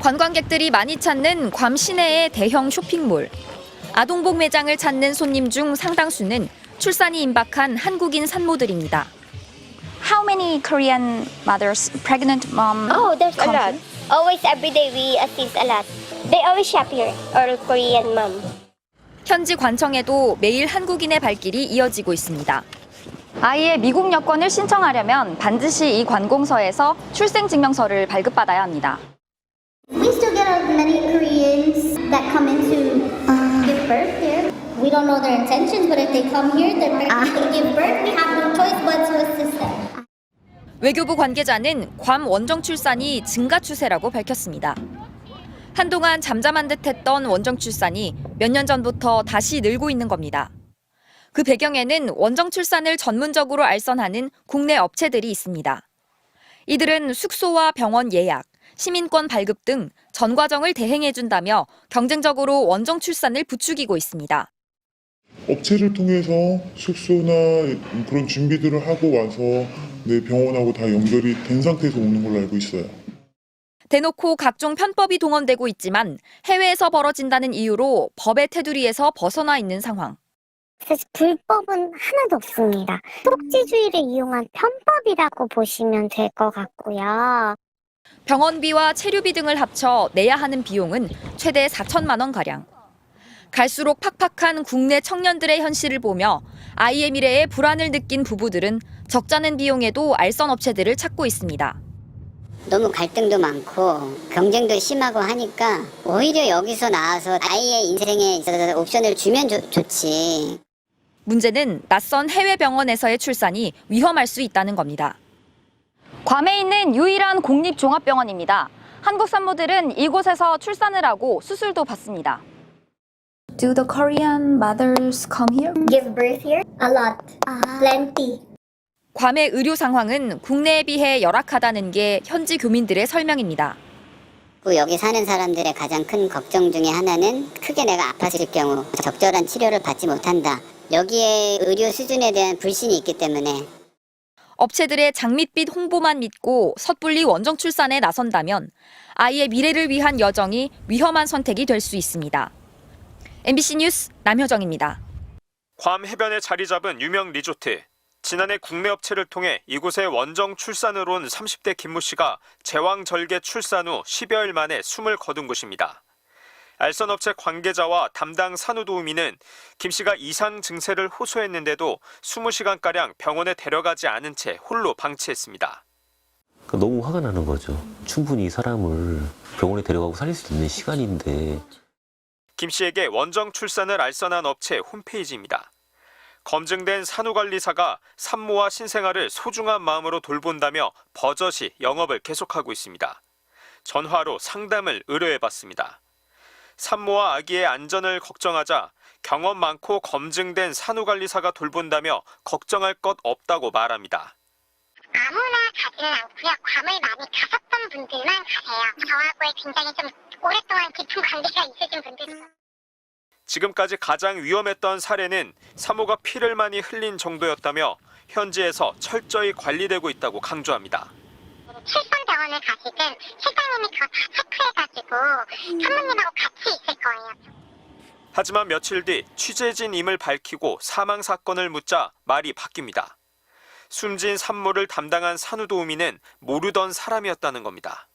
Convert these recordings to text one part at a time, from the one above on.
관광객들이 많이 찾는 괌 시내의 대형 쇼핑몰. 아동복 매장을 찾는 손님 중 상당수는 출산이 임박한 한국인 산모들입니다. How many Korean mothers, pregnant mom? Oh, there's a lot. Always every day we assist a lot. They always shop here, or Korean mom. 현지 관청에도 매일 한국인의 발길이 이어지고 있습니다. 아이의 미국 여권을 신청하려면 반드시 이 관공서에서 출생증명서를 발급받아야 합니다. We still get many Koreans that come in to give birth here. We don't know their intentions, but if they come here, they're ready to give birth. We have no choice but to assist them. 외교부 관계자는 괌 원정 출산이 증가 추세라고 밝혔습니다. 한동안 잠잠한 듯했던 원정 출산이 몇 년 전부터 다시 늘고 있는 겁니다. 그 배경에는 원정 출산을 전문적으로 알선하는 국내 업체들이 있습니다. 이들은 숙소와 병원 예약, 시민권 발급 등 전 과정을 대행해준다며 경쟁적으로 원정 출산을 부추기고 있습니다. 업체를 통해서 숙소나 그런 준비들을 하고 와서 내 병원하고 다 연결이 된 상태에서 오는 걸로 알고 있어요. 대놓고 각종 편법이 동원되고 있지만 해외에서 벌어진다는 이유로 법의 테두리에서 벗어나 있는 상황. 사실 불법은 하나도 없습니다. 쪽지주의를 이용한 편법이라고 보시면 될 것 같고요. 병원비와 체류비 등을 합쳐 내야 하는 비용은 최대 4천만 원가량. 갈수록 팍팍한 국내 청년들의 현실을 보며 아이의 미래에 불안을 느낀 부부들은 적잖은 비용에도 알선 업체들을 찾고 있습니다. 너무 갈등도 많고 경쟁도 심하고 하니까 오히려 여기서 나와서 아이의 인생에 있어서 옵션을 주면 좋지. 문제는 낯선 해외 병원에서의 출산이 위험할 수 있다는 겁니다. 괌에 있는 유일한 공립종합병원입니다. 한국 산모들은 이곳에서 출산을 하고 수술도 받습니다. Do the Korean mothers come here? Give birth here? A lot. Plenty. 괌의 의료 상황은 국내에 비해 열악하다는 게 현지 교민들의 설명입니다. 여기 사는 사람들의 가장 큰 걱정 중에 하나는 크게 내가 아팠을 경우 적절한 치료를 받지 못한다. 여기에 의료 수준에 대한 불신이 있기 때문에. 업체들의 장밋빛 홍보만 믿고 섣불리 원정 출산에 나선다면 아이의 미래를 위한 여정이 위험한 선택이 될 수 있습니다. MBC 뉴스 남효정입니다. 괌 해변에 자리 잡은 유명 리조트. 지난해 국내 업체를 통해 이곳에 원정 출산을 온 30대 김모 씨가 제왕절개 출산 후 10여일 만에 숨을 거둔 곳입니다. 알선 업체 관계자와 담당 산후도우미는 김 씨가 이상 증세를 호소했는데도 20시간가량 병원에 데려가지 않은 채 홀로 방치했습니다. 너무 화가 나는 거죠. 충분히 사람을 병원에 데려가고 살릴 수 있는 시간인데. 김 씨에게 원정 출산을 알선한 업체 홈페이지입니다. 검증된 산후관리사가 산모와 신생아를 소중한 마음으로 돌본다며 버젓이 영업을 계속하고 있습니다. 전화로 상담을 의뢰해봤습니다. 산모와 아기의 안전을 걱정하자 경험 많고 검증된 산후관리사가 돌본다며 걱정할 것 없다고 말합니다. 아무나 가지는 않고요. 괌을 많이 가셨던 분들만 가세요. 저하고의 굉장히 좀 오랫동안 깊은 관계가 있으신 분들. 지금까지 가장 위험했던 사례는 산모가 피를 많이 흘린 정도였다며 현지에서 철저히 관리되고 있다고 강조합니다. 출산병원을 가시든 실장님이 그거 다 체크해가지고 산모님하고 같이 있을 거예요. 하지만 며칠 뒤 취재진임을 밝히고 사망 사건을 묻자 말이 바뀝니다. 숨진 산모를 담당한 산후도우미는 모르던 사람이었다는 겁니다.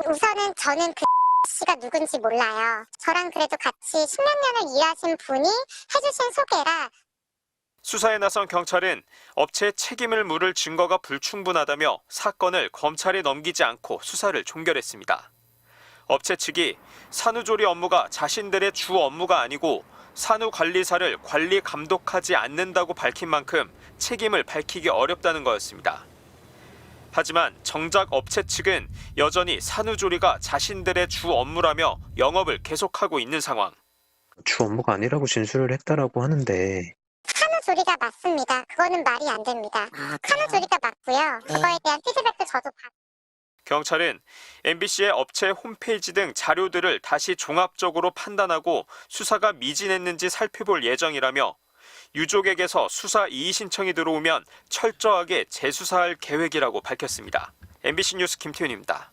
우선은 저는 그 씨가 누군지 몰라요. 저랑 그래도 같이 10몇 년을 일하신 분이 해주신 소개라. 수사에 나선 경찰은 업체의 책임을 물을 증거가 불충분하다며 사건을 검찰에 넘기지 않고 수사를 종결했습니다. 업체 측이 산후조리 업무가 자신들의 주 업무가 아니고 산후관리사를 관리 감독하지 않는다고 밝힌 만큼 책임을 밝히기 어렵다는 거였습니다. 하지만 정작 업체 측은 여전히 산후조리가 자신들의 주 업무라며 영업을 계속하고 있는 상황. 주 업무가 아니라고 진술을 했다라고 하는데. 산후조리가 맞습니다. 그거는 말이 안 됩니다. 산후조리가 맞고요. 그거에 대한 피드백도 저도 받고. 경찰은 MBC의 업체 홈페이지 등 자료들을 다시 종합적으로 판단하고 수사가 미진했는지 살펴볼 예정이라며 유족에게서 수사 이의 신청이 들어오면 철저하게 재수사할 계획이라고 밝혔습니다. MBC 뉴스 김태윤입니다.